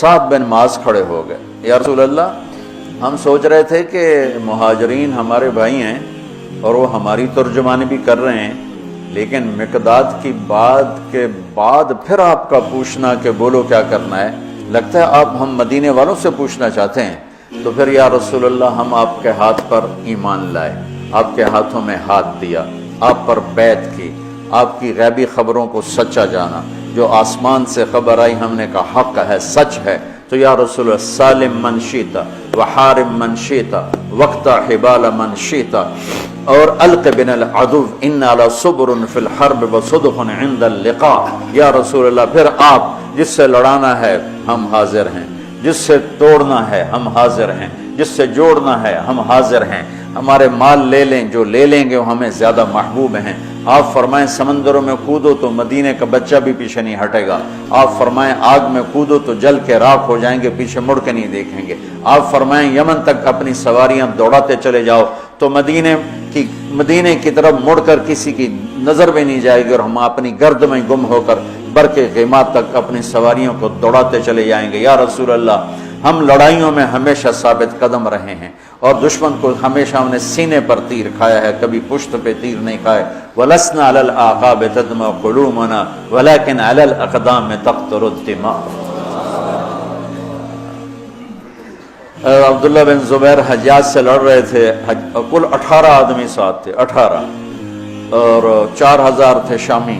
صاحب بن معاذ کھڑے ہو گئے، یا رسول اللہ ہم سوچ رہے تھے کہ مہاجرین ہمارے بھائی ہیں اور وہ ہماری ترجمانی بھی کر رہے ہیں، لیکن مقداد کی بات کے بعد پھر آپ کا پوچھنا کہ بولو کیا کرنا ہے، لگتا ہے آپ ہم مدینے والوں سے پوچھنا چاہتے ہیں۔ تو پھر یا رسول اللہ ہم آپ کے ہاتھ پر ایمان لائے، آپ کے ہاتھوں میں ہاتھ دیا، آپ پر بیعت کی، آپ کی غیبی خبروں کو سچا جانا، جو آسمان سے خبر آئی ہم نے کہا حق ہے، سچ ہے۔ تو یا رسول اللہ سالم من شیتا وحارم من شیتا وقت حبال من شیتا اور الق بن العدو ان علی صبر فی الحرب وصدق عند اللقاء۔ یا رسول اللہ پھر آپ جس سے لڑانا ہے ہم حاضر ہیں، جس سے توڑنا ہے ہم حاضر ہیں، جس سے جوڑنا ہے ہم حاضر ہیں، ہمارے مال لے لیں، جو لے لیں گے وہ ہمیں زیادہ محبوب ہیں۔ آپ فرمائیں سمندروں میں کودو تو مدینے کا بچہ بھی پیچھے نہیں ہٹے گا، آپ فرمائیں آگ میں کودو تو جل کے راکھ ہو جائیں گے، پیچھے مڑ کے نہیں دیکھیں گے، آپ فرمائیں یمن تک اپنی سواریاں دوڑاتے چلے جاؤ تو مدینے کی طرف مڑ کر کسی کی نظر بھی نہیں جائے گی، اور ہم اپنی گرد میں گم ہو کر برق غیمات تک اپنی سواریوں کو دوڑاتے چلے جائیں گے۔ یا رسول اللہ ہم لڑائیوں میں ہمیشہ ثابت قدم رہے ہیں اور دشمن کو ہمیشہ ہم نے سینے پر تیر کھایا ہے، کبھی پشت پہ تیر نہیں کھائے۔ وَلَسْنَا عَلَى الْأَعْقَابِ تَدْمَعُ قُلُوبُنَا وَلَكِنْ عَلَى الْأَقْدَامِ تَقْطُرُ الدِّمَاءُ۔ عبداللہ بن زبیر حجاج سے لڑ رہے تھے، کل 18 آدمی ساتھ تھے، 18 اور 4000 تھے شامی،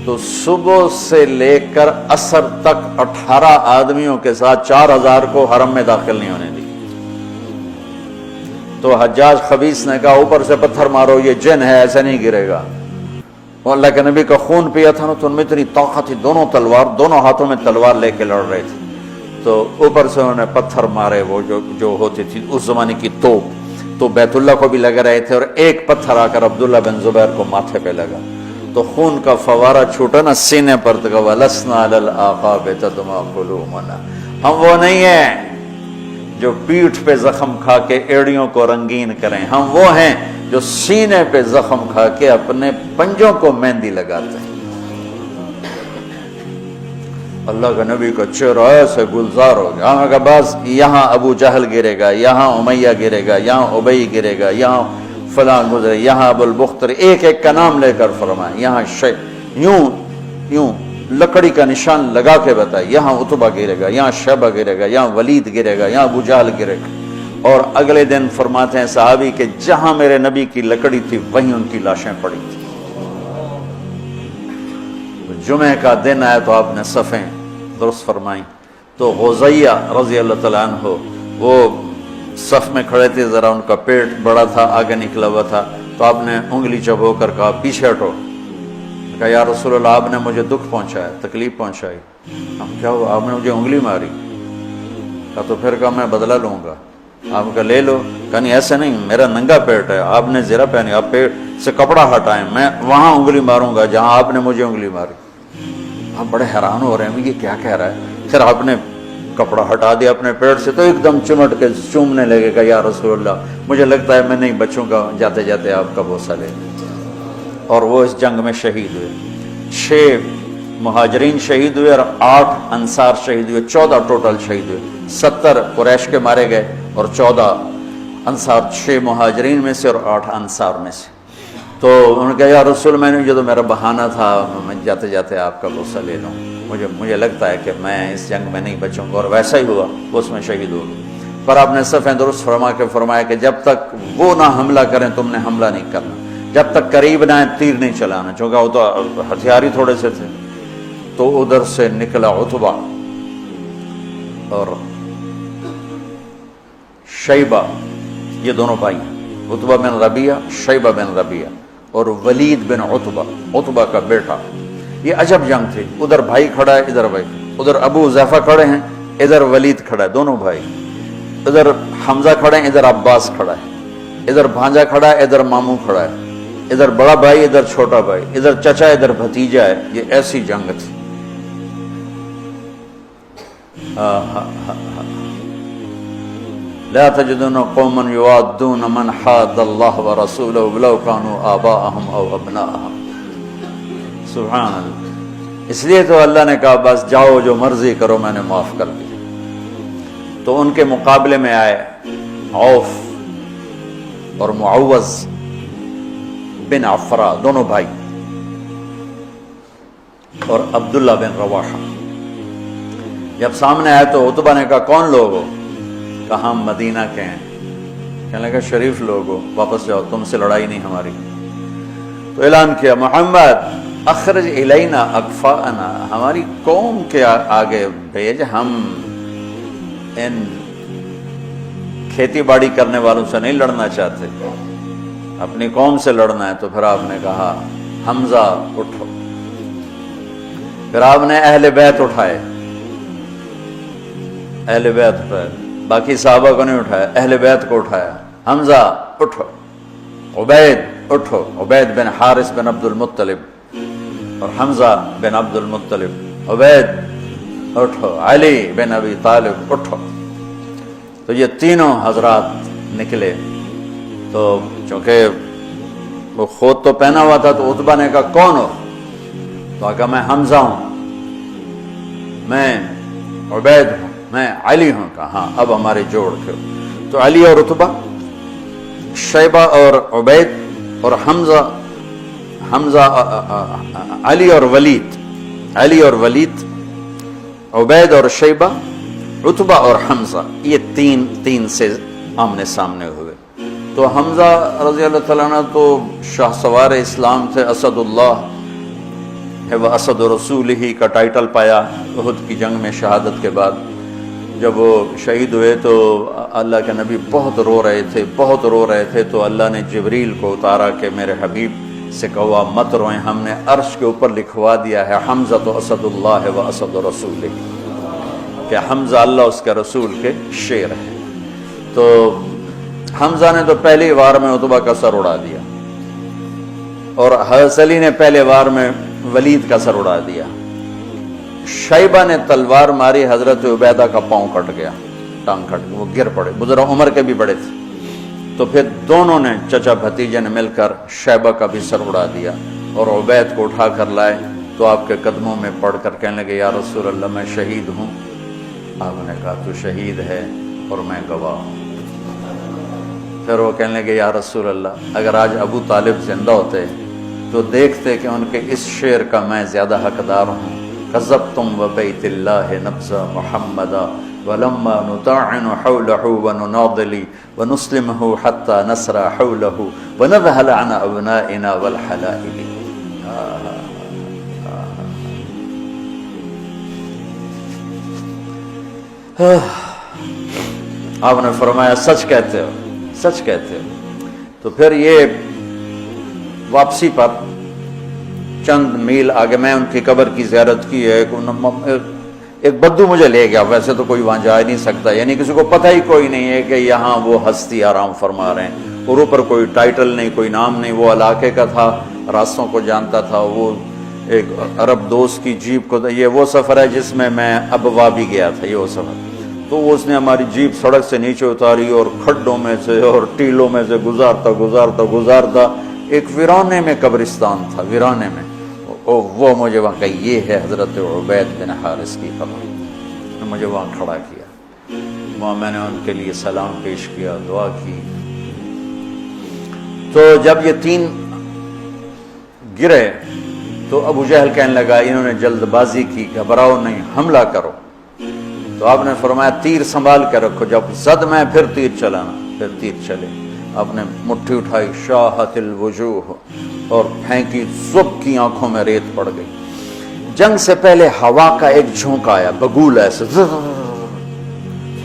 تو صبح سے لے کر عصر تک 18 آدمیوں کے ساتھ 4000 کو حرم میں داخل نہیں ہونے دی۔ تو حجاج خبیث نے کہا اوپر سے پتھر مارو، یہ جن ہے، ایسے نہیں گرے گا۔ اور اللہ کے نبی کا خون پیا تھا نا، تو ان میں اتنی طاقت تھی، دونوں ہاتھوں میں تلوار لے کے لڑ رہے تھے، تو اوپر سے انہوں نے پتھر مارے، وہ جو ہوتی تھی اس زمانے کی توپ، تو بیت اللہ کو بھی لگ رہے تھے، اور ایک پتھر آ کر عبداللہ بن زبیر کو ماتھے پہ لگا، تو خون کا فوارہ چھوٹا نا سینے پر، تو کہا وَلَسْنَا عَلَى الْأَعْقَابِ تَدْمَعُ قُلُوبُنَا۔ ہم وہ نہیں ہیں جو پیٹھ پہ زخم کھا کے ایڑیوں کو رنگین کریں، ہم وہ ہیں جو سینے پہ زخم کھا کے اپنے پنجوں کو مہندی لگاتے ہیں۔ اللہ کا نبی کا چہرہ ایسے گلزار ہو گیا، ہم کا بس یہاں ابو جہل گرے گا، یہاں امیہ گرے گا، یہاں ابی گرے گا، یہاں فلاں گزرے، یہاں ابو البختر، ایک ایک کا نام لے کر فرمائیں، یہاں یوں لکڑی کا نشان لگا کے بتائے، یہاں عتبہ گرے گا، یہاں شیبہ گرے گا، یہاں ولید گرے گا، یہاں ابو جہل گرے گا۔ اور اگلے دن فرماتے ہیں صحابی کہ جہاں میرے نبی کی لکڑی تھی وہیں ان کی لاشیں پڑی تھی۔ جمعہ کا دن آیا تو آپ نے صفیں درست فرمائیں، تو غزیہ رضی اللہ تعالیٰ عنہ وہ صف میں کھڑے تھے، ذرا ان کا پیٹ بڑا تھا، آگے نکلا ہوا تھا، تو آپ نے انگلی چبو کر کہا پیچھے ہٹو، کہا یا رسول اللہ آپ نے مجھے دکھ پہنچایا، تکلیف پہنچائی۔ ہم کیا ہوا؟ آپ نے مجھے انگلی ماری۔ کہا تو پھر کہا میں بدلہ لوں گا۔ آپ کا لے لو۔ کہا نہیں ایسے نہیں، میرا ننگا پیٹ ہے، آپ نے زرہ پہنی، آپ پیٹ سے کپڑا ہٹائیں، میں وہاں انگلی ماروں گا جہاں آپ نے مجھے انگلی ماری۔ آپ بڑے حیران ہو رہے ہیں یہ کیا کہہ رہا ہے۔ پھر آپ نے کپڑا ہٹا دیا اپنے پیٹ سے، تو ایک دم چمٹ کے چومنے لگے گا، یا رسول اللہ مجھے لگتا ہے میں نہیں بچوں کا، جاتے جاتے آپ کا بوسہ لے۔ اور وہ اس جنگ میں شہید ہوئے، 6 مہاجرین شہید ہوئے اور 8 انصار شہید ہوئے، 14 ٹوٹل شہید ہوئے، 70 قریش کے مارے گئے اور 14 انصار، 6 مہاجرین میں سے اور 8 انصار میں سے۔ تو انہوں نے کہا یا رسول میں نے یہ تو میرا بہانہ تھا، میں جاتے جاتے آپ کا بوسہ لے لوں، مجھے لگتا ہے کہ میں اس جنگ میں نہیں بچوں گا، اور ویسا ہی ہوا، وہ اس میں شہید ہو گئے۔ پر آپ نے صفیں درست فرمایا کہ جب تک وہ نہ حملہ کریں تم نے حملہ نہیں کرنا، جب تک قریب نہ آئیں تیر نہیں چلانا، چونکہ وہ تو ہتھیار ہی تھوڑے سے تھے۔ تو ادھر سے نکلا عتبہ اور شیبہ، یہ دونوں بھائی، عتبہ بن ربیعہ، شیبہ بن ربیعہ، اور ولید بن عتبہ کا بیٹا۔ یہ عجب جنگ تھی، ادھر بھائی کھڑا ہے، ادھر بھائی، ادھر ابو حذیفہ کھڑے ہیں، ادھر ولید کھڑا ہے، دونوں بھائی، ادھر حمزہ کھڑے ہیں، ادھر عباس کھڑا ہے، ادھر بھانجا کھڑا ہے، ادھر ماموں کھڑا ہے، ادھر بڑا بھائی، ادھر چھوٹا بھائی، ادھر چچا، ادھر بھتیجا ہے۔ یہ ایسی جنگ تھی۔ لا تجدون قوما يوادون من حاد الله ورسوله ولو كانوا آباءهم او ابناءهم۔ سبحان اللہ۔ اس لیے تو اللہ نے کہا بس جاؤ جو مرضی کرو، میں نے معاف کر دیا۔ تو ان کے مقابلے میں آئے عوف اور معوذ بن عفرا، دونوں بھائی، اور عبداللہ بن رواحہ۔ جب سامنے آئے تو عتبہ نے کہا کون لوگ ہو؟ کہا ہم مدینہ کے ہیں۔ کہنے لگا شریف لوگ ہو، واپس جاؤ، تم سے لڑائی نہیں ہماری۔ تو اعلان کیا محمد اخرج الینا اکفاءنا، ہماری قوم کے آگے بھیج، ہم ان کھیتی باڑی کرنے والوں سے نہیں لڑنا چاہتے، اپنی قوم سے لڑنا ہے۔ تو پھر آپ نے کہا حمزہ اٹھو، پھر آپ نے اہل بیت اٹھائے، اہل بیت اٹھائے، باقی صحابہ کو نہیں اٹھایا، اہل بیت کو اٹھایا۔ حمزہ اٹھو، عبید اٹھو، عبید بن حارث بن عبد المطلب، اور حمزہ بن عبد المطلب، عبید اٹھو، علی بن ابی طالب اٹھو۔ تو یہ تینوں حضرات نکلے۔ تو چونکہ وہ خود تو پہنا ہوا تھا، تو عتبہ نے کہا کون ہو؟ تو کہا میں حمزہ ہوں، میں عبید ہوں، میں علی ہوں۔ کہا ہاں اب ہمارے جوڑ کے۔ تو علی اور عتبہ، شیبہ اور عبید، اور حمزہ علی اور ولید، علی اور ولید، عبید اور شیبہ، عتبہ اور حمزہ، یہ تین سے آمنے سامنے ہوئے۔ تو حمزہ رضی اللہ تعالیٰ عنہ تو شاہ سوار اسلام تھے، اسد اللہ و اسد رسول ہی کا ٹائٹل پایا احد کی جنگ میں شہادت کے بعد۔ جب وہ شہید ہوئے تو اللہ کے نبی بہت رو رہے تھے، تو اللہ نے جبریل کو اتارا کہ میرے حبیب سے کہا مت روئیں، ہم نے عرش کے اوپر لکھوا دیا ہے حمزہ تو اسد اللہ و اسد رسول ہی، کہ حمزہ اللہ اس کے رسول کے شیر ہیں۔ تو حمزہ نے تو پہلی وار میں عتبہ کا سر اڑا دیا، اور حضرت علی نے پہلے وار میں ولید کا سر اڑا دیا۔ شیبہ نے تلوار ماری، حضرت عبیدہ کا پاؤں کٹ گیا، ٹانگ کٹ گیا، وہ گر پڑے، بزرگ عمر کے بھی بڑے تھے۔ تو پھر دونوں نے، چچا بھتیجے نے مل کر شیبہ کا بھی سر اڑا دیا، اور عبید کو اٹھا کر لائے۔ تو آپ کے قدموں میں پڑھ کر کہنے لگے یا رسول اللہ میں شہید ہوں۔ آپ نے کہا تو شہید ہے اور میں گواہ ہوں۔ پھر وہ کہنے لگے یا رسول اللہ اگر آج ابو طالب زندہ ہوتے تو دیکھتے کہ ان کے اس شعر کا میں زیادہ حقدار ہوں، کذبتم وبیت اللہ نبض محمدا ولما نطاعن حولہ ونناضلی ونسلمہ حتی نسرى حولہ ونذهل عن ابنائنا والحلائل۔ آپ نے فرمایا سچ کہتے ہو، سچ کہتے ہو۔ تو پھر یہ واپسی پر چند میل آگے میں ان کی قبر کی زیارت کی ہے، ایک بدو مجھے لے گیا، ویسے تو کوئی وہاں جا نہیں سکتا، یعنی کسی کو پتہ ہی کوئی نہیں ہے کہ یہاں وہ ہستی آرام فرما رہے ہیں، اور اوپر کوئی ٹائٹل نہیں، کوئی نام نہیں، وہ علاقے کا تھا، راستوں کو جانتا تھا۔ وہ ایک عرب دوست کی جیپ کو، یہ وہ سفر ہے جس میں میں ابوا بھی گیا تھا، یہ وہ سفر، تو اس نے ہماری جیپ سڑک سے نیچے اتاری اور کھڈوں میں سے اور ٹیلوں میں سے گزارتا ایک ویرانے میں قبرستان تھا، ویرانے میں، وہ مجھے وہاں کہ یہ ہے حضرت عبید بن حارث کی قبر، مجھے وہاں کھڑا کیا، وہاں میں نے ان کے لیے سلام پیش کیا، دعا کی۔ تو جب یہ تین گرے تو ابو جہل کہنے لگا انہوں نے جلد بازی کی، گھبراؤ نہیں، حملہ کرو۔ تو آپ نے فرمایا تیر سنبھال کے رکھو، جب زد میں پھر تیر چلانا، پھر تیر چلے۔ آپ نے مٹھی اٹھائی، شاہت الوجوہ، اور پھینکی، زب کی آنکھوں میں ریت پڑ گئی۔ جنگ سے پہلے ہوا کا ایک جھونکا آیا، بگول ایسے،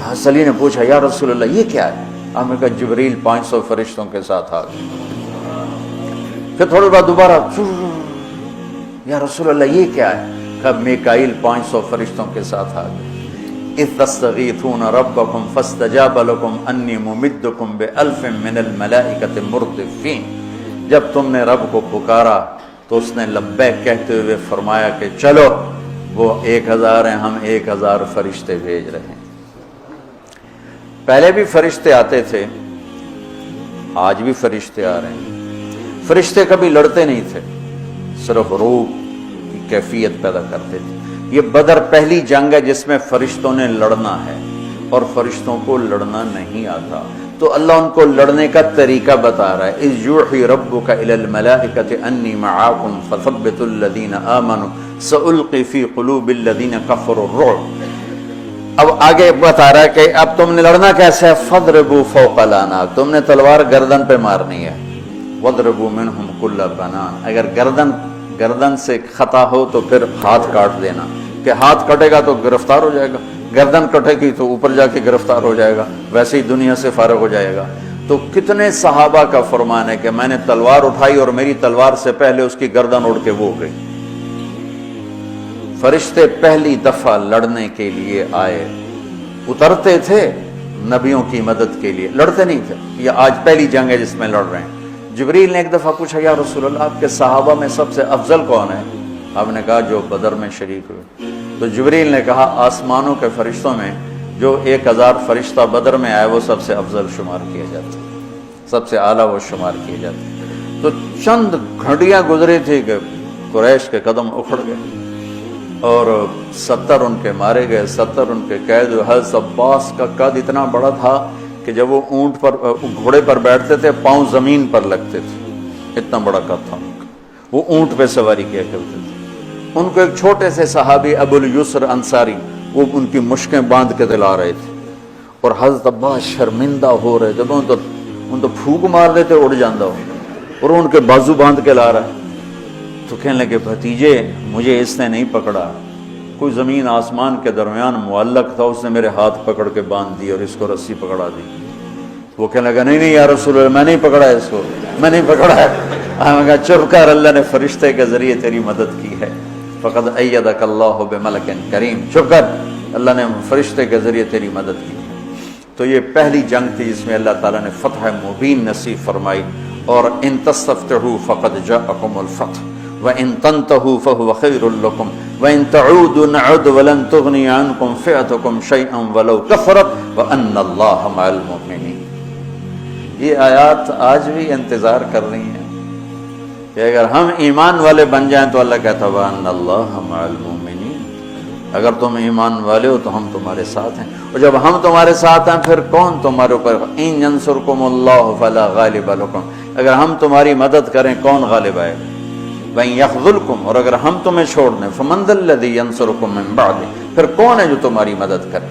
حضرت علی نے پوچھا یا رسول اللہ یہ کیا ہے؟ آپ نے کہا جبریل 500 فرشتوں کے ساتھ آ گئے۔ پھر تھوڑی بعد دوبارہ، یا رسول اللہ یہ کیا ہے؟ کہا میکائیل 500 فرشتوں کے ساتھ آ گئے۔ اذ تستغیثون ربکم فاستجاب لکم انی ممدکم بألف من الملائکۃ مردفین، جب تم نے رب کو پکارا تو اس نے لبیک کہتے ہوئے فرمایا کہ چلو، وہ 1000 ہیں، ہم 1000 فرشتے بھیج رہے ہیں۔ پہلے بھی فرشتے آتے تھے، آج بھی فرشتے آ رہے ہیں۔ فرشتے کبھی لڑتے نہیں تھے، صرف روح کی کیفیت پیدا کرتے تھے۔ یہ بدر پہلی جنگ ہے جس میں فرشتوں نے لڑنا ہے، اور فرشتوں کو لڑنا نہیں آتا، تو اللہ ان کو لڑنے کا طریقہ بتا رہا ہے۔ اذ یوحی ربک الی الملائکۃ انی معاکم فثبتوا الذین آمنوا سألقی فی قلوب الذین کفروا الرعب۔ اب آگے بتا رہا ہے کہ اب تم نے لڑنا کیسے ہے، فضربوا فوق الاناق، تم نے تلوار گردن پہ مارنی ہے، وضربوا منہم کل بنان، اگر گردن سے خطا ہو تو پھر ہاتھ کاٹ دینا، کہ ہاتھ کٹے گا تو گرفتار ہو جائے گا، گردن کٹے گی تو اوپر جا کے گرفتار ہو جائے گا، ویسے ہی دنیا سے فارغ ہو جائے گا۔ تو کتنے صحابہ کا فرمان ہے کہ میں نے تلوار اٹھائی اور میری تلوار سے پہلے اس کی گردن اڑ کے وہ گئی۔ فرشتے پہلی دفعہ لڑنے کے لیے آئے، اترتے تھے نبیوں کی مدد کے لیے، لڑتے نہیں تھے۔ یہ آج پہلی جنگ ہے جس میں لڑ رہے ہیں۔ جبریل نے ایک دفعہ پوچھا یا رسول اللہ آپ کے صحابہ میں سب سے افضل کون ہے؟ آپ نے کہا جو بدر میں شریک ہوئے۔ تو جبریل نے کہا آسمانوں کے فرشتوں میں جو 1000 فرشتہ بدر میں آئے وہ سب سے افضل شمار کیے جاتے، سب سے اعلیٰ وہ شمار کیے جاتے۔ تو چند گھڑیاں گزری تھی کہ قریش کے قدم اکھڑ گئے اور 70 ان کے مارے گئے، 70 ان کے قید ہوئے۔ حضرت عباس کا قد اتنا بڑا تھا کہ جب وہ اونٹ پر گھوڑے پر بیٹھتے تھے پاؤں زمین پر لگتے تھے، اتنا بڑا قد تھا ان کا، وہ اونٹ پہ سواری کیا کرتے تھے۔ ان کو ایک چھوٹے سے صحابی ابو الیسر انصاری وہ ان کی مشکیں باندھ کے دلا رہے تھے، اور حضرت عباس شرمندہ ہو رہے تھے، ان تو پھونک مار دیتے اڑ جاندہ ہو، اور ان کے بازو باندھ کے لا رہا ہے۔ تو کہنے لگے بھتیجے مجھے اس نے نہیں پکڑا، کوئی زمین آسمان کے درمیان معلق تھا، اس نے میرے ہاتھ پکڑ کے باندھ دی اور اس کو رسی پکڑا دی۔ وہ کہنے لگا نہیں یا رسول اللہ میں نہیں پکڑا اس کو، میں نہیں پکڑا ہے۔ ہم نے کہا چپ کر، اللہ نے فرشتے کے ذریعے تیری مدد کی ہے، فقد ایدک اللہ بملک کریم، چپ کر، اللہ نے فرشتے کے ذریعے تیری مدد کی۔ تو یہ پہلی جنگ تھی جس میں اللہ تعالیٰ نے فتح مبین نصیب فرمائی، اور ان تستفتحوا فقد جاءکم الفتح وان تنتهوا فهو خیر لکم وان تعودوا نعد ولن تغنی عنکم فئتکم شیئا ولو کثرت وان اللہ مع المؤمنین۔ یہ آیات آج بھی انتظار کر رہی ہیں کہ اگر ہم ایمان والے بن جائیں تو اللہ کہتا ہے وَأَنَّ اللَّهَ مَعَ الْمُؤْمِنِينَ، اگر تم ایمان والے ہو تو ہم تمہارے ساتھ ہیں، اور جب ہم تمہارے ساتھ ہیں پھر کون تمہارے اوپر، إِن يَنْصُرْكُمُ اللَّهُ فَلَا غَالِبَ لَكُمْ، اگر ہم تمہاری مدد کریں کون غالب آئے گا، وَإِن يَخْذُلْكُمْ، اور اگر ہم تمہیں چھوڑ دیں فَمَنْ ذَا الَّذِي يَنْصُرُكُمْ مِنْ بَعْدِهِ، پھر کون ہے جو تمہاری مدد کرے۔